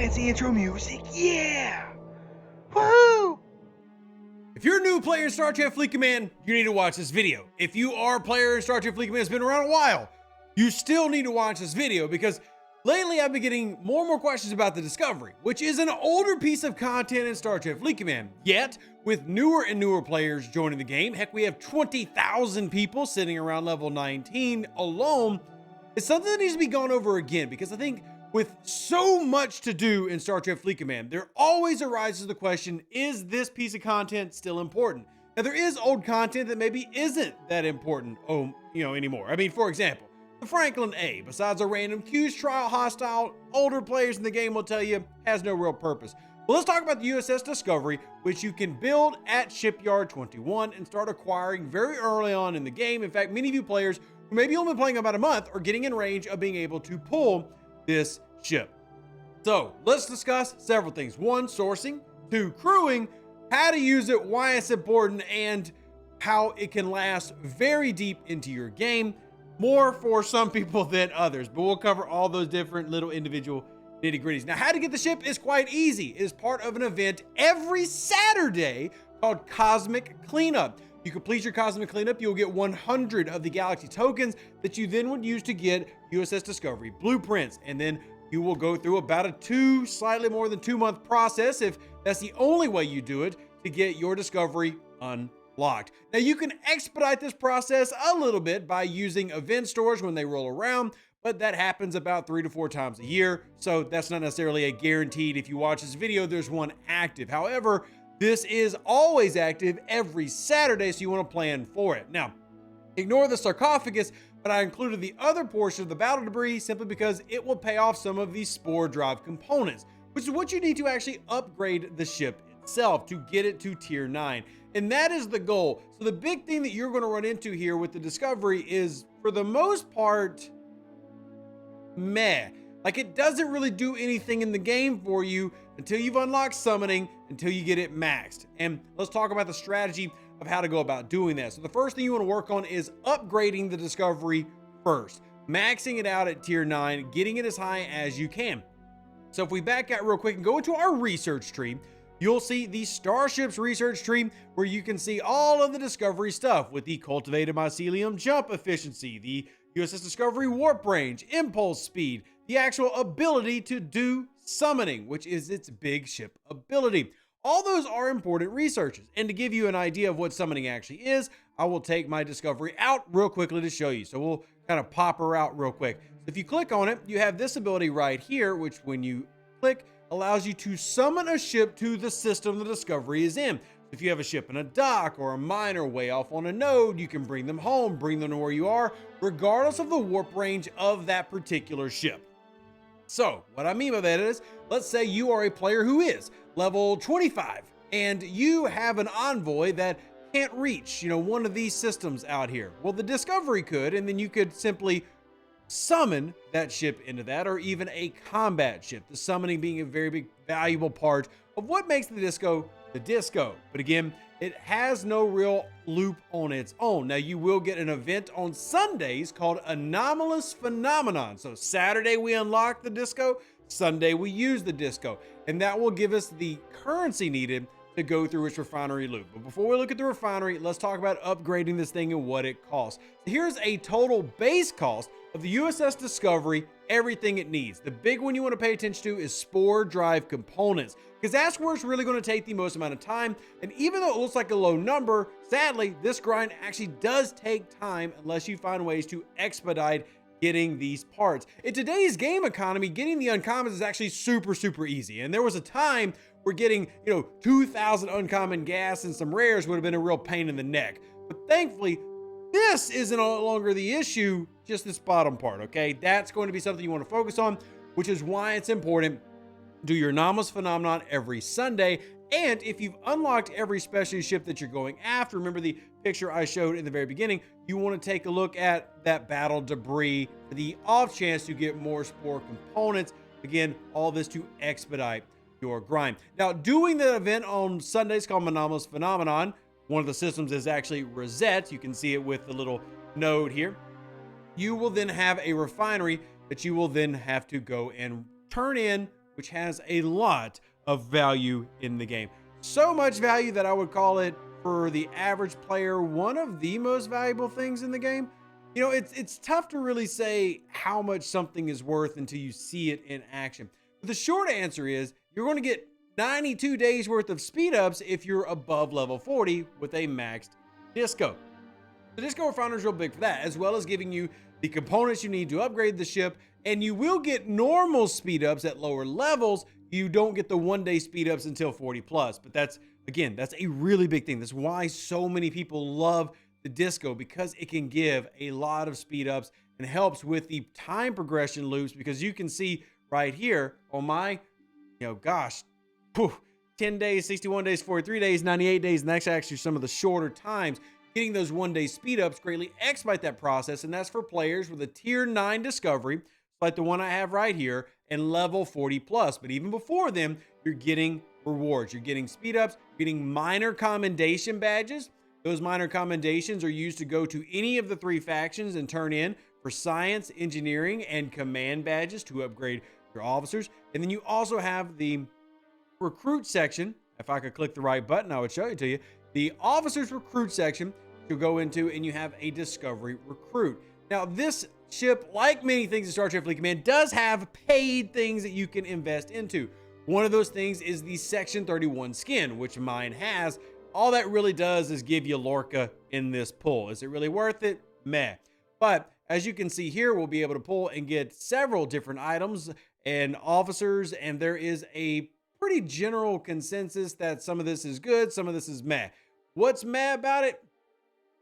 fancy intro music. Yeah! Woohoo! If you're a new player in Star Trek Fleet Command, you need to watch this video. If you are a player in Star Trek Fleet Command that's been around a while, you still need to watch this video because lately I've been getting more and more questions about the Discovery, which is an older piece of content in Star Trek Fleet Command. Yet, with newer and newer players joining the game, heck, we have 20,000 people sitting around level 19 alone. It's something that needs to be gone over again because I think with so much to do in Star Trek Fleet Command, there always arises the question, is this piece of content still important? Now, there is old content that maybe isn't that important, anymore. I mean, for example, the Franklin A, besides a random Q's trial hostile, older players in the game will tell you, has no real purpose. Well, let's talk about the USS Discovery, which you can build at Shipyard 21 and start acquiring very early on in the game. In fact, many of you players who maybe only been playing about a month are getting in range of being able to pull this ship. So let's discuss several things. 1, sourcing. 2, crewing, how to use it, why it's important, and how it can last very deep into your game. More for some people than others, but we'll cover all those different little individual nitty gritties. Now, how to get the ship is quite easy. It is part of an event every Saturday called Cosmic Cleanup. You complete your Cosmic Cleanup, you'll get 100 of the Galaxy tokens that you then would use to get USS Discovery blueprints. And then you will go through about a slightly more than 2-month process, if that's the only way you do it, to get your Discovery unlocked. Now, you can expedite this process a little bit by using event stores when they roll around, but that happens about 3 to 4 times a year. So that's not necessarily a guaranteed, if you watch this video, there's one active. However, this is always active every Saturday, so you want to plan for it. Now, ignore the sarcophagus, but I included the other portion of the battle debris simply because it will pay off some of these spore drive components, which is what you need to actually upgrade the ship itself to get it to tier 9. And that is the goal. So the big thing that you're going to run into here with the Discovery is, for the most part, meh. Like, it doesn't really do anything in the game for you until you've unlocked summoning, until you get it maxed. And let's talk about the strategy of how to go about doing that. So the first thing you want to work on is upgrading the Discovery first, maxing it out at tier 9, getting it as high as you can. So if we back out real quick and go into our research tree, you'll see the Starships research tree where you can see all of the Discovery stuff with the cultivated mycelium jump efficiency, the USS Discovery warp range, impulse speed, the actual ability to do summoning, which is its big ship ability. All those are important researches. And to give you an idea of what summoning actually is, I will take my Discovery out real quickly to show you. So we'll kind of pop her out real quick. If you click on it, you have this ability right here, which when you click, allows you to summon a ship to the system the Discovery is in. If you have a ship in a dock or a mine or way off on a node, you can bring them home, bring them to where you are, regardless of the warp range of that particular ship. So what I mean by that is, let's say you are a player who is level 25 and you have an envoy that can't reach, one of these systems out here. Well, the Discovery could, and then you could simply summon that ship into that, or even a combat ship. The summoning being a very big, valuable part of what makes the Disco the Disco. But again, it has no real loop on its own. Now, you will get an event on Sundays called Anomalous Phenomenon. So Saturday we unlock the Disco, Sunday we use the Disco, and that will give us the currency needed to go through its refinery loop. But before we look at the refinery, let's talk about upgrading this thing and what it costs. Here's a total base cost of the USS Discovery, everything it needs. The big one you want to pay attention to is spore drive components, because that's where it's really going to take the most amount of time. And even though it looks like a low number, sadly, this grind actually does take time unless you find ways to expedite getting these parts. In today's game economy, getting the uncommons is actually super, super easy. And there was a time where getting, 2,000 uncommon gas and some rares would have been a real pain in the neck. But thankfully, this isn't no longer the issue, just this bottom part, okay? That's going to be something you want to focus on, which is why it's important. Do your anomalous phenomenon every Sunday. And if you've unlocked every specialty ship that you're going after, remember the picture I showed in the very beginning, you want to take a look at that battle debris for the off chance to get more spore components. Again, all this to expedite your grind. Now, doing the event on Sundays called Anomalous Phenomenon, one of the systems is actually Rosette. You can see it with the little node here. You will then have a refinery that you will then have to go and turn in which has a lot of value in the game. So much value that I would call it, for the average player, one of the most valuable things in the game. You know, it's tough to really say how much something is worth until you see it in action. But the short answer is you're going to get 92 days worth of speed ups if you're above level 40 with a maxed disco. The disco refinery is real big for that, as well as giving you the components you need to upgrade the ship. And you will get normal speed ups at lower levels. You don't get the 1 day speed ups until 40 plus, but that's a really big thing. That's why so many people love the disco, because it can give a lot of speed ups and helps with the time progression loops. Because you can see right here on my, 10 days, 61 days, 43 days, 98 days, and that's actually some of the shorter times. Getting those 1 day speed ups greatly expedite that process, and that's for players with a tier 9 discovery, like the one I have right here, and level 40 plus. But even before them, you're getting rewards. You're getting speed ups, you're getting minor commendation badges. Those minor commendations are used to go to any of the 3 factions and turn in for science, engineering, and command badges to upgrade your officers. And then you also have the recruit section. If I could click the right button, I would show it to you. The officers recruit section to go into, and you have a discovery recruit. Now, this ship, like many things in Star Trek Fleet Command, does have paid things that you can invest into. One of those things is the Section 31 skin, which mine has. All that really does is give you Lorca in this pull. Is it really worth it? Meh. But as you can see here, we'll be able to pull and get several different items and officers, and there is a pretty general consensus that some of this is good, some of this is meh. What's meh about it?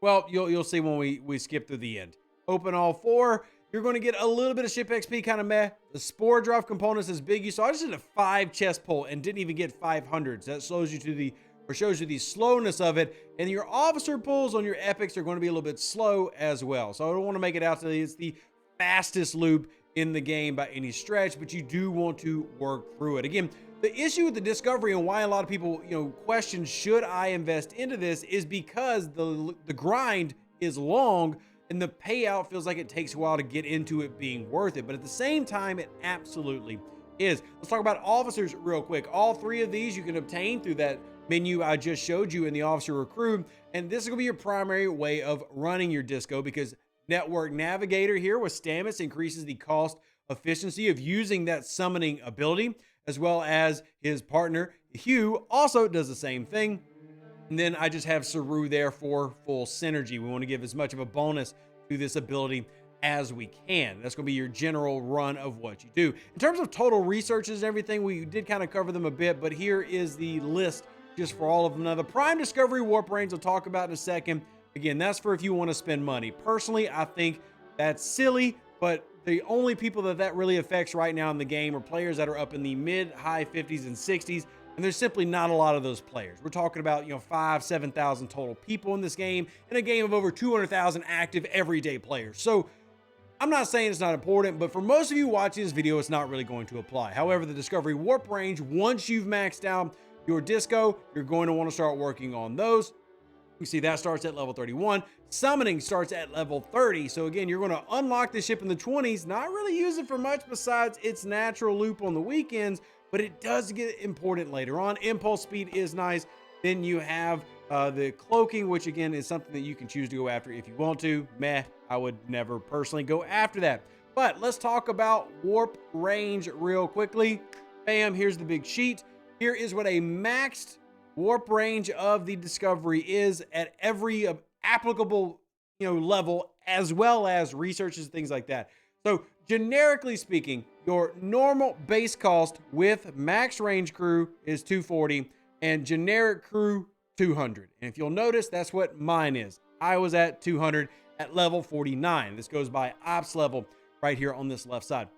Well, you'll see when we skip through the end. Open all 4. You're going to get a little bit of ship XP, kind of meh. The spore drop components is big. You saw I just did a 5 chest pull and didn't even get 500s. That shows you the slowness of it. And your officer pulls on your epics are going to be a little bit slow as well. So I don't want to make it out to it's the fastest loop in the game by any stretch, but you do want to work through it. Again, the issue with the Discovery and why a lot of people, question, should I invest into this, is because the grind is long and the payout feels like it takes a while to get into it being worth it. But at the same time, it absolutely is. Let's talk about officers real quick. All 3 of these you can obtain through that menu I just showed you in the officer recruit. And this is going to be your primary way of running your disco, because Network Navigator here with Stamets increases the cost efficiency of using that summoning ability, as well as his partner Hugh also does the same thing. And then I just have Saru there for full synergy. We want to give as much of a bonus to this ability as we can. That's going to be your general run of what you do. In terms of total researches and everything, we did kind of cover them a bit, but here is the list just for all of them. Now, the Prime Discovery Warp Range I'll talk about in a second. Again, that's for if you want to spend money. Personally, I think that's silly, but the only people that really affects right now in the game are players that are up in the mid-high 50s and 60s. And there's simply not a lot of those players. We're talking about, 5,000-7,000 total people in this game, in a game of over 200,000 active everyday players. So I'm not saying it's not important, but for most of you watching this video, it's not really going to apply. However, the Discovery Warp Range, once you've maxed out your disco, you're going to want to start working on those. You see that starts at level 31. Summoning starts at level 30. So again, you're going to unlock the ship in the 20s, not really use it for much besides its natural loop on the weekends, but it does get important later on. Impulse speed is nice. Then you have the cloaking, which again is something that you can choose to go after if you want to. Meh, I would never personally go after that. But let's talk about warp range real quickly. Bam, here's the big sheet. Here is what a maxed warp range of the Discovery is at every applicable level, as well as researches, things like that. So generically speaking, your normal base cost with max range crew is 240 and generic crew 200. And if you'll notice, that's what mine is. I was at 200 at level 49. This goes by ops level right here on this left side.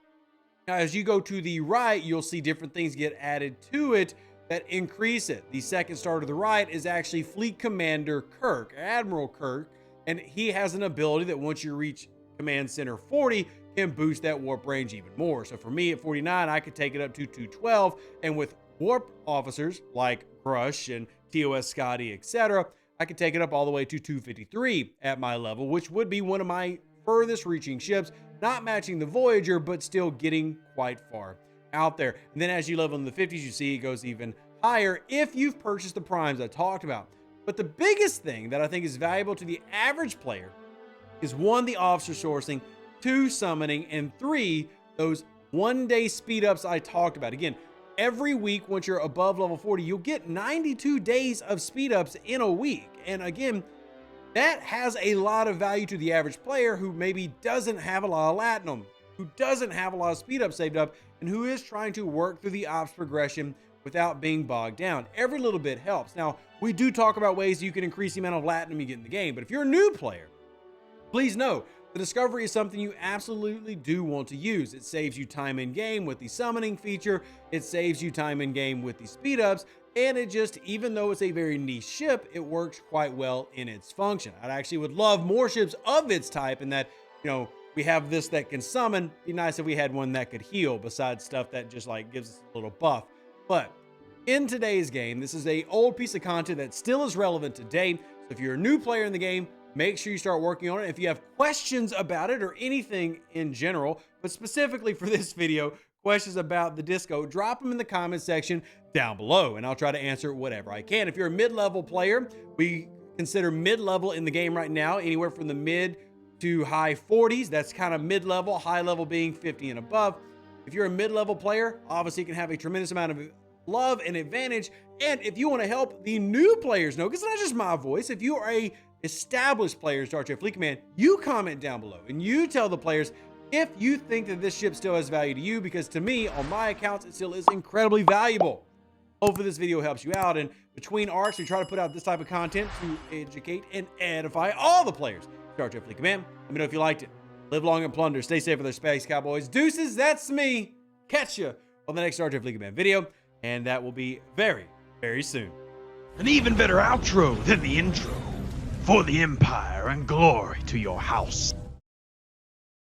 Now, as you go to the right, you'll see different things get added to it that increase it. The second star to the right is actually Fleet Commander Kirk, Admiral Kirk, and he has an ability that once you reach Command Center 40, can boost that warp range even more. So for me at 49, I could take it up to 212, and with warp officers like Crush and TOS Scotty, etc., I could take it up all the way to 253 at my level, which would be one of my furthest reaching ships, not matching the Voyager, but still getting quite far. out there. And then as you level in the 50s, you see it goes even higher if you've purchased the primes I talked about. But the biggest thing that I think is valuable to the average player is 1, the officer sourcing, 2, summoning, and 3, those one-day speed ups I talked about. Again, every week once you're above level 40, you'll get 92 days of speed ups in a week. And again, that has a lot of value to the average player who maybe doesn't have a lot of Latinum, who doesn't have a lot of speed up saved up, and who is trying to work through the ops progression without being bogged down. Every little bit helps. Now, we do talk about ways you can increase the amount of Latinum you get in the game, but if you're a new player, please know the Discovery is something you absolutely do want to use. It saves you time in game with the summoning feature, it saves you time in game with the speed ups, and it just, even though it's a very niche ship, it works quite well in its function. I actually would love more ships of its type, and that, you know, we have this that can summon. It'd be nice if we had one that could heal besides stuff that just like gives us a little buff. But in today's game, this is a old piece of content that still is relevant today. So if you're a new player in the game, make sure you start working on it. If you have questions about it or anything in general, but specifically for this video, questions about the Disco, drop them in the comment section down below, and I'll try to answer whatever I can. If you're a mid-level player, we consider mid-level in the game right now anywhere from the mid to high 40s. That's kind of mid-level, high level being 50 and above. If you're a mid-level player, obviously you can have a tremendous amount of love and advantage. And if you want to help the new players know, because it's not just my voice, if you are a established player in Star Trek Fleet Command, you comment down below and you tell the players if you think that this ship still has value to you, because to me, on my accounts, it still is incredibly valuable. Hopefully this video helps you out, and between arcs, we try to put out this type of content to educate and edify all the players in Star Trek Fleet Command. Let me know if you liked it. Live long and plunder. Stay safe with our Space Cowboys. Deuces, that's me. Catch you on the next Star Trek Fleet Command video, and that will be very, very soon. An even better outro than the intro. For the Empire and glory to your house.